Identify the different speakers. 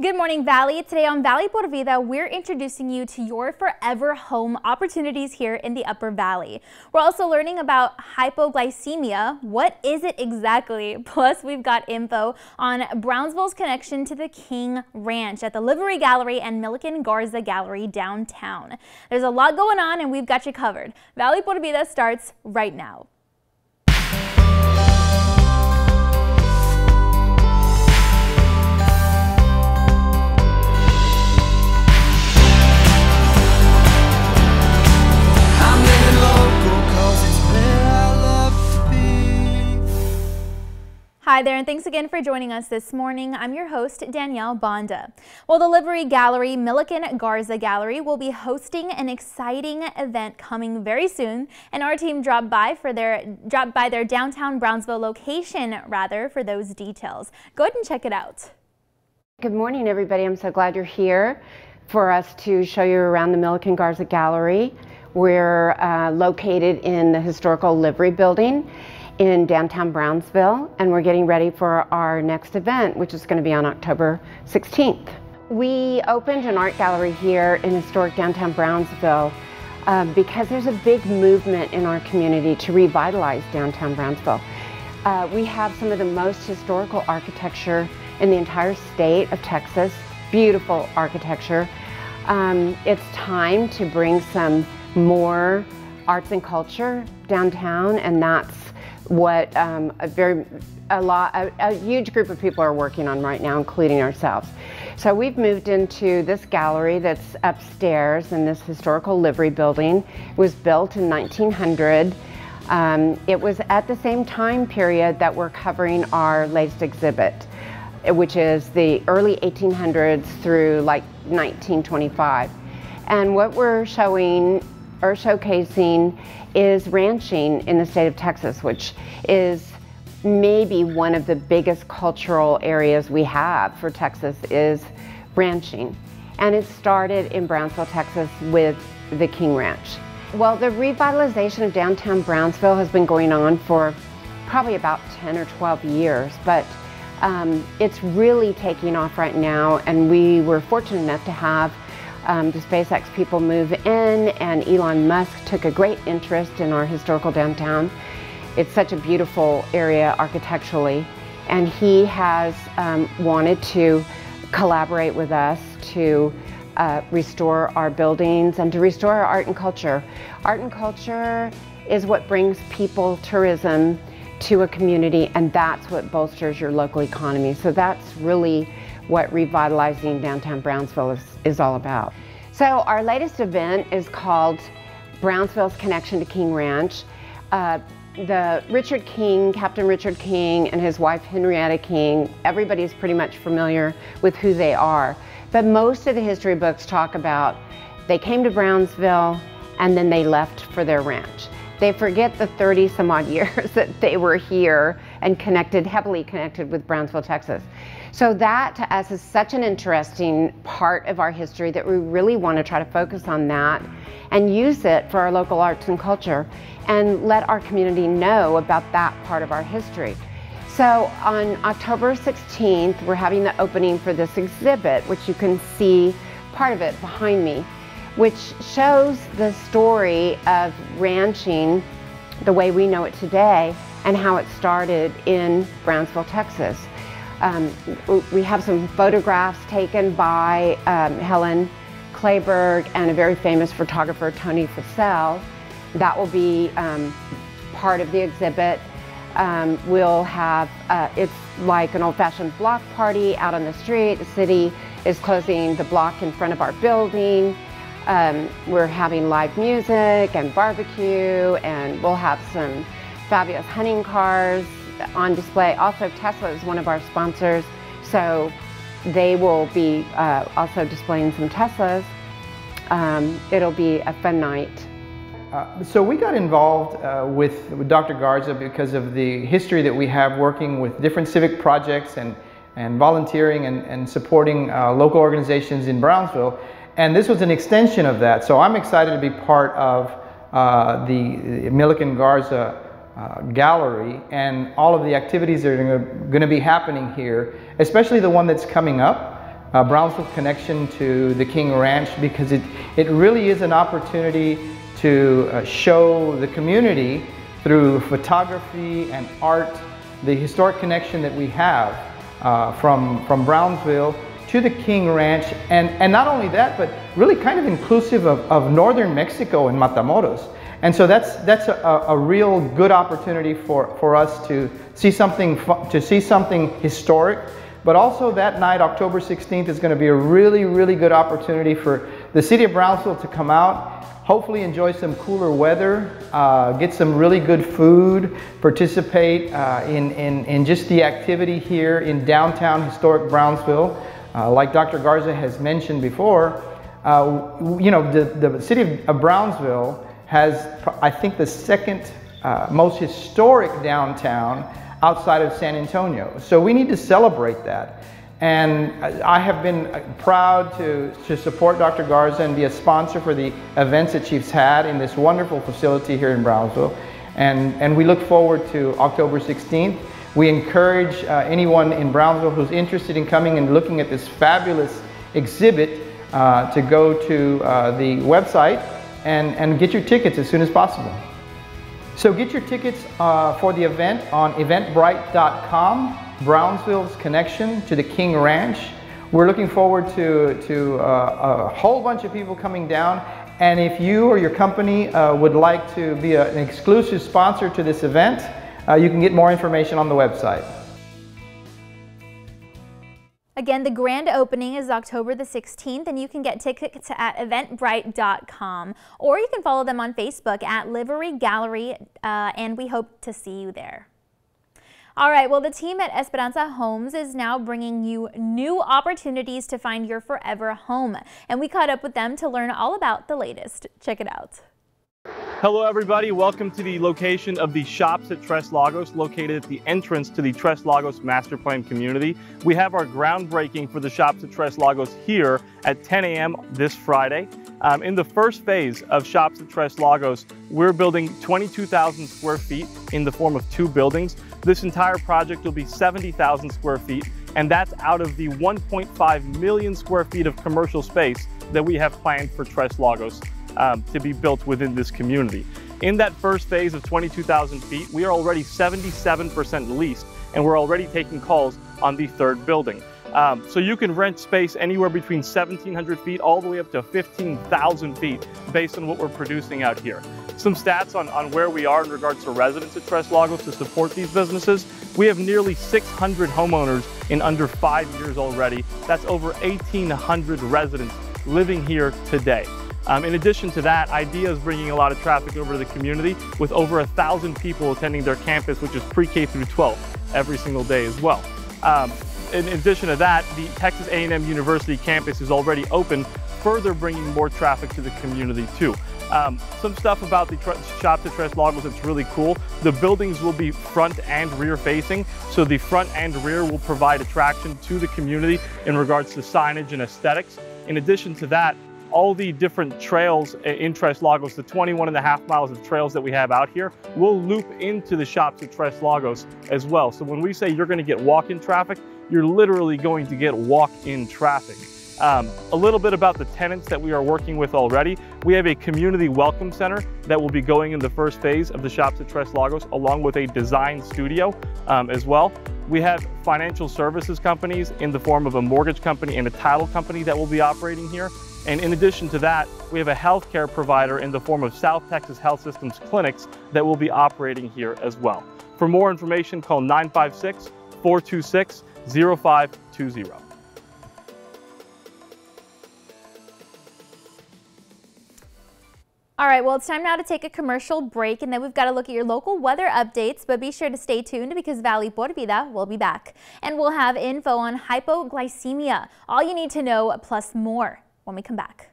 Speaker 1: Good morning, Valley. Today on Valley por Vida, we're introducing you to your forever home opportunities here in the Upper Valley. We're also learning about hypoglycemia. What is it exactly? Plus, we've got info on Brownsville's connection to the King Ranch at the Livery Gallery and Milliken Garza Gallery downtown. There's a lot going on, and we've got you covered. Valley por Vida starts right now. Hi there, and thanks again for joining us this morning. I'm your host, Danielle Banda. Well, the Livery Gallery, Milliken Garza Gallery, will be hosting an exciting event coming very soon, and our team dropped by their downtown Brownsville location, for those details. Go ahead and check it out.
Speaker 2: Good morning, everybody. I'm so glad you're here for us to show you around the Milliken Garza Gallery. We're located in the historical Livery Building in downtown Brownsville, and we're getting ready for our next event, which is going to be on October 16th. We opened an art gallery here in historic downtown Brownsville because there's a big movement in our community to revitalize downtown Brownsville. We have some of the most historical architecture in the entire state of Texas, beautiful architecture. It's time to bring some more arts and culture downtown, and that's what a huge group of people are working on right now, including ourselves. So we've moved into this gallery that's upstairs in this historical livery building. It was built in 1900. It was at the same time period that we're covering our latest exhibit, which is the early 1800s through like 1925. And what we're showing or showcasing is ranching in the state of Texas, which is maybe one of the biggest cultural areas we have for Texas is ranching. And it started in Brownsville, Texas with the King Ranch. Well, the revitalization of downtown Brownsville has been going on for probably about 10 or 12 years, but it's really taking off right now, and we were fortunate enough to have the SpaceX people move in, and Elon Musk took a great interest in our historical downtown. It's such a beautiful area architecturally, and he has wanted to collaborate with us to restore our buildings and to restore our art and culture. Art and culture is what brings people, tourism to a community, and that's what bolsters your local economy. So that's really what revitalizing downtown Brownsville is all about. So our latest event is called Brownsville's Connection to King Ranch. Captain Richard King and his wife Henrietta King, everybody's pretty much familiar with who they are. But most of the history books talk about they came to Brownsville and then they left for their ranch. They forget the 30 some odd years that they were here and heavily connected with Brownsville, Texas. So that to us is such an interesting part of our history that we really want to try to focus on that and use it for our local arts and culture and let our community know about that part of our history. So on October 16th, we're having the opening for this exhibit, which you can see part of it behind me, which shows the story of ranching the way we know it today and how it started in Brownsville, Texas. We have some photographs taken by Helen Clayberg and a very famous photographer, Tony Fussell. That will be part of the exhibit. We'll have, it's like an old-fashioned block party out on the street. The city is closing the block in front of our building. We're having live music and barbecue, and we'll have some fabulous hunting cars on display. Also, Tesla is one of our sponsors, so they will be also displaying some Teslas. It'll be a fun night.
Speaker 3: So we got involved with Dr. Garza because of the history that we have working with different civic projects and volunteering and supporting local organizations in Brownsville. And this was an extension of that. So I'm excited to be part of the Milliken Garza gallery and all of the activities that are going to be happening here, especially the one that's coming up Brownsville connection to the King Ranch, because it really is an opportunity to show the community through photography and art the historic connection that we have from Brownsville to the King Ranch, and not only that, but really kind of inclusive of northern Mexico and Matamoros. And so that's a real good opportunity for us to see something historic. But also that night, October 16th, is going to be a really good opportunity for the city of Brownsville to come out, hopefully enjoy some cooler weather, get some really good food, participate in just the activity here in downtown historic Brownsville. Like Dr. Garza has mentioned before, you know, the city of Brownsville has, I think, the second most historic downtown outside of San Antonio. So we need to celebrate that. And I have been proud to support Dr. Garza and be a sponsor for the events that she's had in this wonderful facility here in Brownsville. And we look forward to October 16th. We encourage anyone in Brownsville who's interested in coming and looking at this fabulous exhibit to go to the website and get your tickets as soon as possible. So get your tickets for the event on eventbrite.com, Brownsville's connection to the King Ranch. We're looking forward to a whole bunch of people coming down. And if you or your company would like to be an exclusive sponsor to this event, you can get more information on the website.
Speaker 1: Again, the grand opening is October the 16th, and you can get tickets at eventbrite.com, or you can follow them on Facebook at Livery Gallery, and we hope to see you there. All right, well, the team at Esperanza Homes is now bringing you new opportunities to find your forever home, and we caught up with them to learn all about the latest. Check it out.
Speaker 4: Hello everybody, welcome to the location of the Shops at Tres Lagos, located at the entrance to the Tres Lagos Master Plan community. We have our groundbreaking for the Shops at Tres Lagos here at 10 a.m. this Friday. In the first phase of Shops at Tres Lagos, we're building 22,000 square feet in the form of 2 buildings. This entire project will be 70,000 square feet, and that's out of the 1.5 million square feet of commercial space that we have planned for Tres Lagos to be built within this community. In that first phase of 22,000 feet, we are already 77% leased, and we're already taking calls on the 3rd building. So you can rent space anywhere between 1,700 feet all the way up to 15,000 feet based on what we're producing out here. Some stats on where we are in regards to residents at Tres Lagos to support these businesses. We have nearly 600 homeowners in under 5 years already. That's over 1,800 residents living here today. In addition to that, IDEA is bringing a lot of traffic over to the community with over 1,000 people attending their campus, which is pre-K through 12 every single day as well. In addition to that, the Texas A&M University campus is already open, further bringing more traffic to the community too. Some stuff about the Shops at Tres Lagos that's really cool. The buildings will be front and rear facing, so the front and rear will provide attraction to the community in regards to signage and aesthetics. In addition to that, all the different trails in Tres Lagos, the 21.5 miles of trails that we have out here, will loop into the Shops at Tres Lagos as well. So when we say you're going to get walk-in traffic, you're literally going to get walk-in traffic. A little bit about the tenants that we are working with already. We have a community welcome center that will be going in the first phase of the Shops at Tres Lagos, along with a design studio as well. We have financial services companies in the form of a mortgage company and a title company that will be operating here. And in addition to that, we have a healthcare provider in the form of South Texas Health Systems clinics that will be operating here as well. For more information, call 956-426-0520.
Speaker 1: All right, well, it's time now to take a commercial break, and then we've got to look at your local weather updates, but be sure to stay tuned because Valley por Vida will be back. And we'll have info on hypoglycemia, all you need to know plus more when we come back.